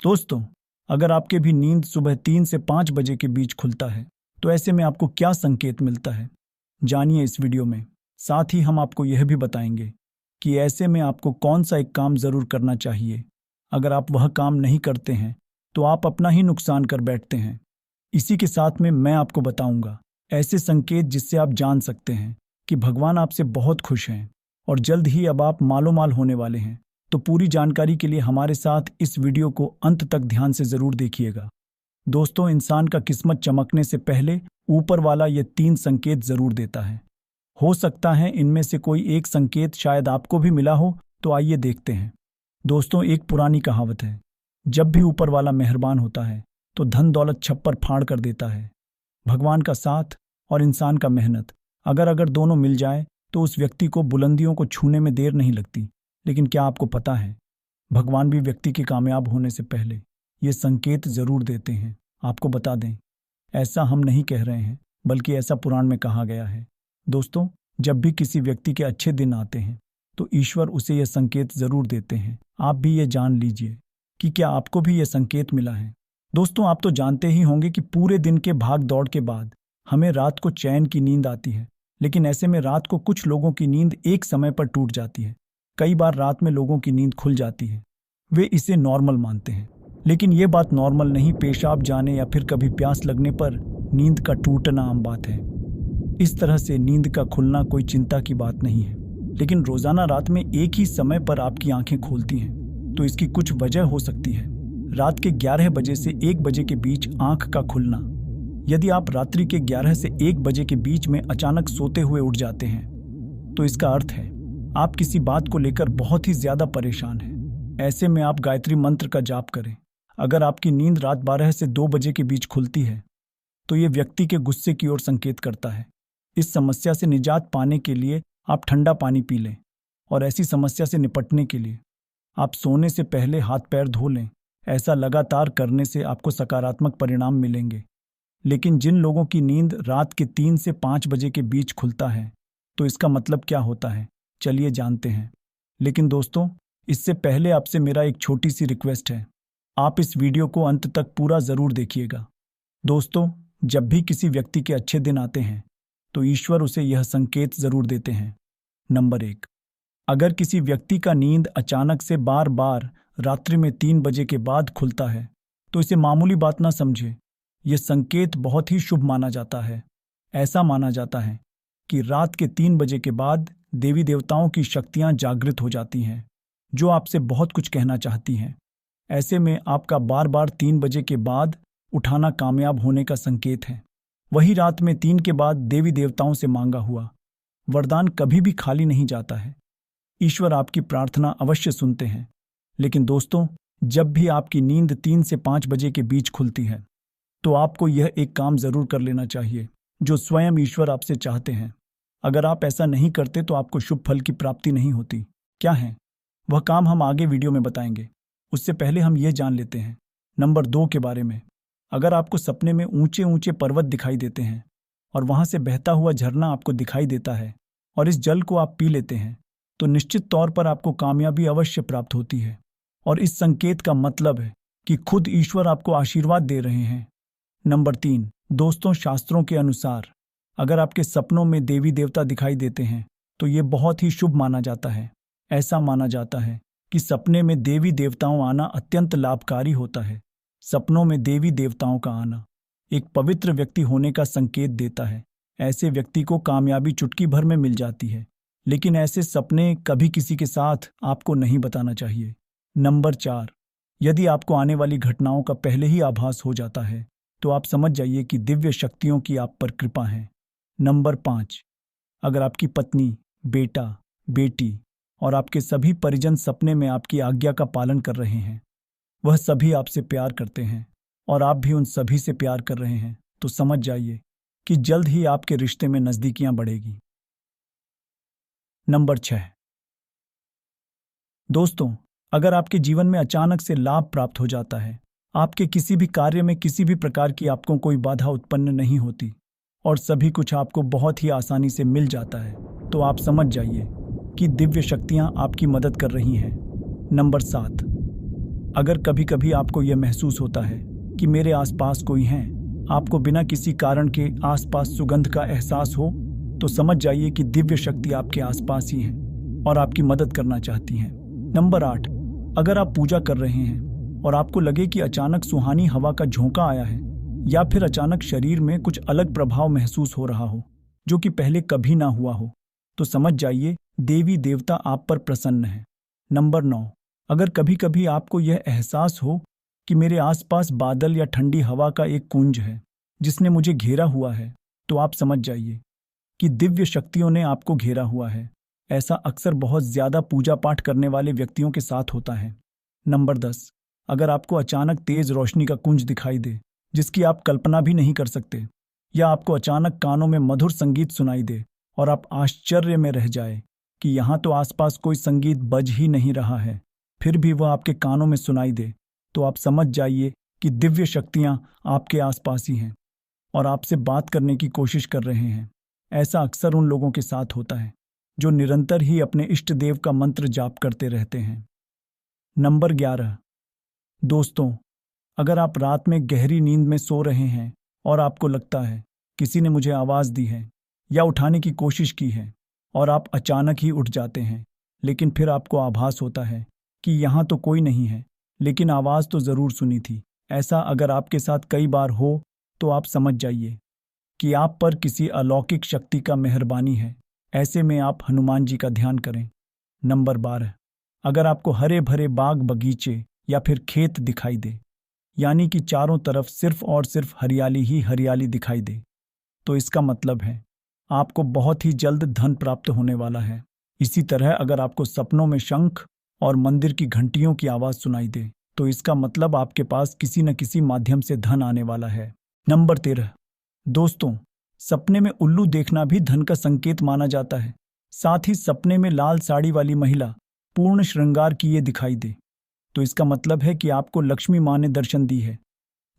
दोस्तों, अगर आपके भी नींद सुबह 3 से 5 बजे के बीच खुलता है तो ऐसे में आपको क्या संकेत मिलता है, जानिए इस वीडियो में। साथ ही हम आपको यह भी बताएंगे कि ऐसे में आपको कौन सा एक काम जरूर करना चाहिए। अगर आप वह काम नहीं करते हैं तो आप अपना ही नुकसान कर बैठते हैं। इसी के साथ में मैं आपको बताऊंगा ऐसे संकेत जिससे आप जान सकते हैं कि भगवान आपसे बहुत खुश हैं और जल्द ही अब आप मालो माल होने वाले हैं। तो पूरी जानकारी के लिए हमारे साथ इस वीडियो को अंत तक ध्यान से जरूर देखिएगा। दोस्तों, इंसान का किस्मत चमकने से पहले ऊपर वाला ये 3 संकेत जरूर देता है। हो सकता है इनमें से कोई एक संकेत शायद आपको भी मिला हो, तो आइए देखते हैं। दोस्तों, एक पुरानी कहावत है, जब भी ऊपर वाला मेहरबान होता है तो धन दौलत छप्पर फाड़ कर देता है। भगवान का साथ और इंसान का मेहनत अगर दोनों मिल जाए तो उस व्यक्ति को बुलंदियों को छूने में देर नहीं लगती। लेकिन क्या आपको पता है, भगवान भी व्यक्ति के कामयाब होने से पहले ये संकेत जरूर देते हैं। आपको बता दें, ऐसा हम नहीं कह रहे हैं, बल्कि ऐसा पुराण में कहा गया है। दोस्तों, जब भी किसी व्यक्ति के अच्छे दिन आते हैं तो ईश्वर उसे यह संकेत जरूर देते हैं। आप भी ये जान लीजिए कि क्या आपको भी यह संकेत मिला है। दोस्तों, आप तो जानते ही होंगे कि पूरे दिन के भाग दौड़ के बाद हमें रात को चैन की नींद आती है, लेकिन ऐसे में रात को कुछ लोगों की नींद एक समय पर टूट जाती है। कई बार रात में लोगों की नींद खुल जाती है, वे इसे नॉर्मल मानते हैं, लेकिन ये बात नॉर्मल नहीं। पेशाब जाने या फिर कभी प्यास लगने पर नींद का टूटना आम बात है। इस तरह से नींद का खुलना कोई चिंता की बात नहीं है, लेकिन रोजाना रात में एक ही समय पर आपकी आंखें खोलती हैं तो इसकी कुछ वजह हो सकती है। रात के 11 बजे से 1 बजे के बीच आंख का खुलना। यदि आप रात्रि के 11 से 1 बजे के बीच में अचानक सोते हुए उठ जाते हैं तो इसका अर्थ है आप किसी बात को लेकर बहुत ही ज्यादा परेशान हैं। ऐसे में आप गायत्री मंत्र का जाप करें। अगर आपकी नींद रात 12 से 2 बजे के बीच खुलती है तो ये व्यक्ति के गुस्से की ओर संकेत करता है। इस समस्या से निजात पाने के लिए आप ठंडा पानी पी लें, और ऐसी समस्या से निपटने के लिए आप सोने से पहले हाथ पैर धो लें। ऐसा लगातार करने से आपको सकारात्मक परिणाम मिलेंगे। लेकिन जिन लोगों की नींद रात के 3 से 5 बजे के बीच खुलता है तो इसका मतलब क्या होता है, चलिए जानते हैं। लेकिन दोस्तों, इससे पहले आपसे मेरा एक छोटी सी रिक्वेस्ट है, आप इस वीडियो को अंत तक पूरा जरूर देखिएगा। दोस्तों, जब भी किसी व्यक्ति के अच्छे दिन आते हैं तो ईश्वर उसे यह संकेत जरूर देते हैं। नंबर 1, अगर किसी व्यक्ति का नींद अचानक से बार बार रात्रि में 3 बजे के बाद खुलता है तो इसे मामूली बात ना समझे। यह संकेत बहुत ही शुभ माना जाता है। ऐसा माना जाता है कि रात के 3 बजे के बाद देवी देवताओं की शक्तियां जागृत हो जाती हैं, जो आपसे बहुत कुछ कहना चाहती हैं। ऐसे में आपका बार बार 3 बजे के बाद उठाना कामयाब होने का संकेत है। वही रात में 3 के बाद देवी देवताओं से मांगा हुआ वरदान कभी भी खाली नहीं जाता है। ईश्वर आपकी प्रार्थना अवश्य सुनते हैं। लेकिन दोस्तों, जब भी आपकी नींद 3 से 5 बजे के बीच खुलती है तो आपको यह एक काम जरूर कर लेना चाहिए जो स्वयं ईश्वर आपसे चाहते हैं। अगर आप ऐसा नहीं करते तो आपको शुभ फल की प्राप्ति नहीं होती। क्या है वह काम, हम आगे वीडियो में बताएंगे। उससे पहले हम यह जान लेते हैं नंबर 2 के बारे में। अगर आपको सपने में ऊंचे ऊंचे पर्वत दिखाई देते हैं और वहां से बहता हुआ झरना आपको दिखाई देता है और इस जल को आप पी लेते हैं तो निश्चित तौर पर आपको कामयाबी अवश्य प्राप्त होती है। और इस संकेत का मतलब है कि खुद ईश्वर आपको आशीर्वाद दे रहे हैं। नंबर 3, दोस्तों, शास्त्रों के अनुसार अगर आपके सपनों में देवी देवता दिखाई देते हैं तो ये बहुत ही शुभ माना जाता है। ऐसा माना जाता है कि सपने में देवी देवताओं आना अत्यंत लाभकारी होता है। सपनों में देवी देवताओं का आना एक पवित्र व्यक्ति होने का संकेत देता है। ऐसे व्यक्ति को कामयाबी चुटकी भर में मिल जाती है। लेकिन ऐसे सपने कभी किसी के साथ आपको नहीं बताना चाहिए। नंबर 4, यदि आपको आने वाली घटनाओं का पहले ही आभास हो जाता है तो आप समझ जाइए कि दिव्य शक्तियों की आप पर कृपा है। नंबर 5, अगर आपकी पत्नी, बेटा, बेटी और आपके सभी परिजन सपने में आपकी आज्ञा का पालन कर रहे हैं, वह सभी आपसे प्यार करते हैं और आप भी उन सभी से प्यार कर रहे हैं, तो समझ जाइए कि जल्द ही आपके रिश्ते में नजदीकियां बढ़ेगी। नंबर 6, दोस्तों, अगर आपके जीवन में अचानक से लाभ प्राप्त हो जाता है, आपके किसी भी कार्य में किसी भी प्रकार की आपको कोई बाधा उत्पन्न नहीं होती और सभी कुछ आपको बहुत ही आसानी से मिल जाता है, तो आप समझ जाइए कि दिव्य शक्तियां आपकी मदद कर रही हैं। नंबर 7, अगर कभी कभी आपको यह महसूस होता है कि मेरे आसपास कोई है, आपको बिना किसी कारण के आसपास सुगंध का एहसास हो, तो समझ जाइए कि दिव्य शक्ति आपके आसपास ही है और आपकी मदद करना चाहती हैं। नंबर 8, अगर आप पूजा कर रहे हैं और आपको लगे कि अचानक सुहानी हवा का झोंका आया है या फिर अचानक शरीर में कुछ अलग प्रभाव महसूस हो रहा हो जो कि पहले कभी ना हुआ हो, तो समझ जाइए देवी देवता आप पर प्रसन्न है। नंबर 9, अगर कभी कभी आपको यह एहसास हो कि मेरे आसपास बादल या ठंडी हवा का एक कुंज है जिसने मुझे घेरा हुआ है, तो आप समझ जाइए कि दिव्य शक्तियों ने आपको घेरा हुआ है। ऐसा अक्सर बहुत ज्यादा पूजा पाठ करने वाले व्यक्तियों के साथ होता है। नंबर 10, अगर आपको अचानक तेज रोशनी का कुंज दिखाई दे जिसकी आप कल्पना भी नहीं कर सकते, या आपको अचानक कानों में मधुर संगीत सुनाई दे और आप आश्चर्य में रह जाए कि यहाँ तो आसपास कोई संगीत बज ही नहीं रहा है, फिर भी वह आपके कानों में सुनाई दे, तो आप समझ जाइए कि दिव्य शक्तियाँ आपके आसपास ही हैं और आपसे बात करने की कोशिश कर रहे हैं। ऐसा अक्सर उन लोगों के साथ होता है जो निरंतर ही अपने इष्ट देव का मंत्र जाप करते रहते हैं। नंबर 11, दोस्तों, अगर आप रात में गहरी नींद में सो रहे हैं और आपको लगता है किसी ने मुझे आवाज़ दी है या उठाने की कोशिश की है और आप अचानक ही उठ जाते हैं, लेकिन फिर आपको आभास होता है कि यहाँ तो कोई नहीं है, लेकिन आवाज़ तो ज़रूर सुनी थी। ऐसा अगर आपके साथ कई बार हो तो आप समझ जाइए कि आप पर किसी अलौकिक शक्ति का मेहरबानी है। ऐसे में आप हनुमान जी का ध्यान करें। नंबर 12, अगर आपको हरे भरे बाग बगीचे या फिर खेत दिखाई दे, यानी कि चारों तरफ सिर्फ और सिर्फ हरियाली ही हरियाली दिखाई दे, तो इसका मतलब है आपको बहुत ही जल्द धन प्राप्त होने वाला है। इसी तरह अगर आपको सपनों में शंख और मंदिर की घंटियों की आवाज़ सुनाई दे, तो इसका मतलब आपके पास किसी न किसी माध्यम से धन आने वाला है। नंबर 13, दोस्तों, सपने में उल्लू देखना भी धन का संकेत माना जाता है। साथ ही सपने में लाल साड़ी वाली महिला पूर्ण श्रृंगार किए दिखाई दे, तो इसका मतलब है कि आपको लक्ष्मी माँ ने दर्शन दी है,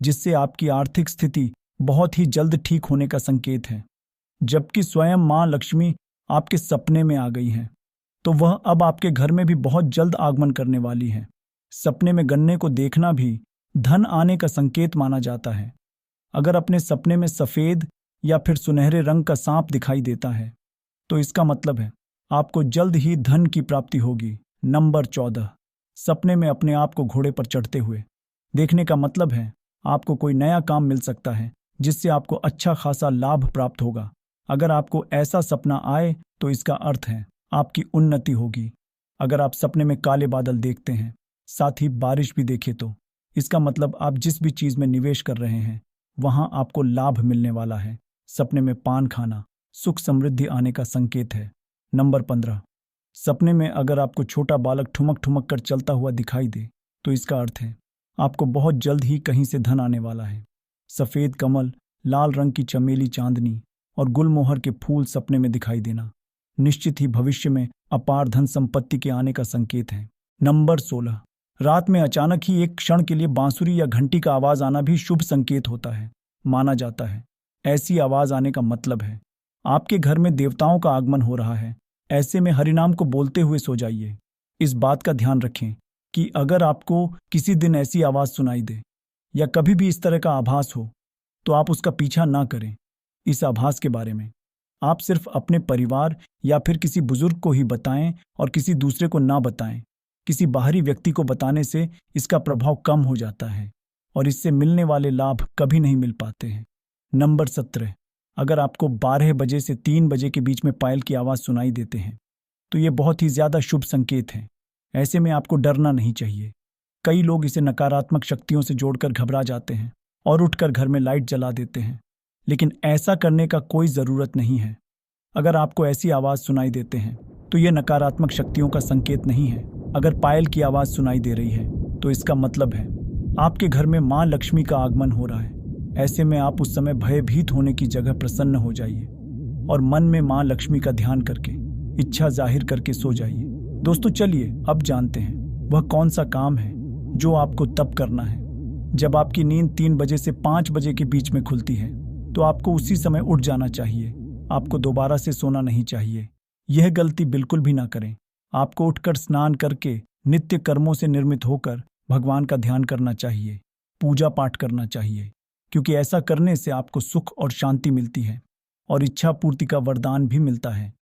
जिससे आपकी आर्थिक स्थिति बहुत ही जल्द ठीक होने का संकेत है। जबकि स्वयं माँ लक्ष्मी आपके सपने में आ गई हैं, तो वह अब आपके घर में भी बहुत जल्द आगमन करने वाली है। सपने में गन्ने को देखना भी धन आने का संकेत माना जाता है। अगर अपने सपने में सफ़ेद या फिर सुनहरे रंग का सांप दिखाई देता है, तो इसका मतलब है आपको जल्द ही धन की प्राप्ति होगी। नंबर 14, सपने में अपने आप को घोड़े पर चढ़ते हुए देखने का मतलब है आपको कोई नया काम मिल सकता है जिससे आपको अच्छा खासा लाभ प्राप्त होगा। अगर आपको ऐसा सपना आए तो इसका अर्थ है आपकी उन्नति होगी। अगर आप सपने में काले बादल देखते हैं, साथ ही बारिश भी देखे, तो इसका मतलब आप जिस भी चीज़ में निवेश कर रहे हैं वहां आपको लाभ मिलने वाला है। सपने में पान खाना सुख समृद्धि आने का संकेत है। नंबर 15, सपने में अगर आपको छोटा बालक ठुमक ठुमक कर चलता हुआ दिखाई दे, तो इसका अर्थ है आपको बहुत जल्द ही कहीं से धन आने वाला है। सफ़ेद कमल, लाल रंग की चमेली चांदनी और गुलमोहर के फूल सपने में दिखाई देना निश्चित ही भविष्य में अपार धन संपत्ति के आने का संकेत है। नंबर 16, रात में अचानक ही एक क्षण के लिए बांसुरी या घंटी का आवाज आना भी शुभ संकेत होता है, माना जाता है। ऐसी आवाज आने का मतलब है आपके घर में देवताओं का आगमन हो रहा है। ऐसे में हरिनाम को बोलते हुए सो जाइए। इस बात का ध्यान रखें कि अगर आपको किसी दिन ऐसी आवाज सुनाई दे या कभी भी इस तरह का आभास हो, तो आप उसका पीछा ना करें। इस आभास के बारे में आप सिर्फ अपने परिवार या फिर किसी बुजुर्ग को ही बताएं और किसी दूसरे को ना बताएं। किसी बाहरी व्यक्ति को बताने से इसका प्रभाव कम हो जाता है और इससे मिलने वाले लाभ कभी नहीं मिल पाते हैं। नंबर 17, अगर आपको 12 बजे से 3 बजे के बीच में पायल की आवाज़ सुनाई देते हैं, तो ये बहुत ही ज़्यादा शुभ संकेत है। ऐसे में आपको डरना नहीं चाहिए। कई लोग इसे नकारात्मक शक्तियों से जोड़कर घबरा जाते हैं और उठकर घर में लाइट जला देते हैं, लेकिन ऐसा करने का कोई ज़रूरत नहीं है। अगर आपको ऐसी आवाज़ सुनाई देते हैं तो ये नकारात्मक शक्तियों का संकेत नहीं है। अगर पायल की आवाज़ सुनाई दे रही है तो इसका मतलब है आपके घर में माँ लक्ष्मी का आगमन हो रहा है। ऐसे में आप उस समय भयभीत होने की जगह प्रसन्न हो जाइए और मन में माँ लक्ष्मी का ध्यान करके इच्छा जाहिर करके सो जाइए। दोस्तों, चलिए अब जानते हैं वह कौन सा काम है जो आपको तब करना है जब आपकी नींद 3 बजे से 5 बजे के बीच में खुलती है। तो आपको उसी समय उठ जाना चाहिए। आपको दोबारा से सोना नहीं चाहिए। यह गलती बिल्कुल भी ना करें। आपको उठकर स्नान करके नित्य कर्मों से निर्मित होकर भगवान का ध्यान करना चाहिए, पूजा पाठ करना चाहिए, क्योंकि ऐसा करने से आपको सुख और शांति मिलती है और इच्छा पूर्ति का वरदान भी मिलता है।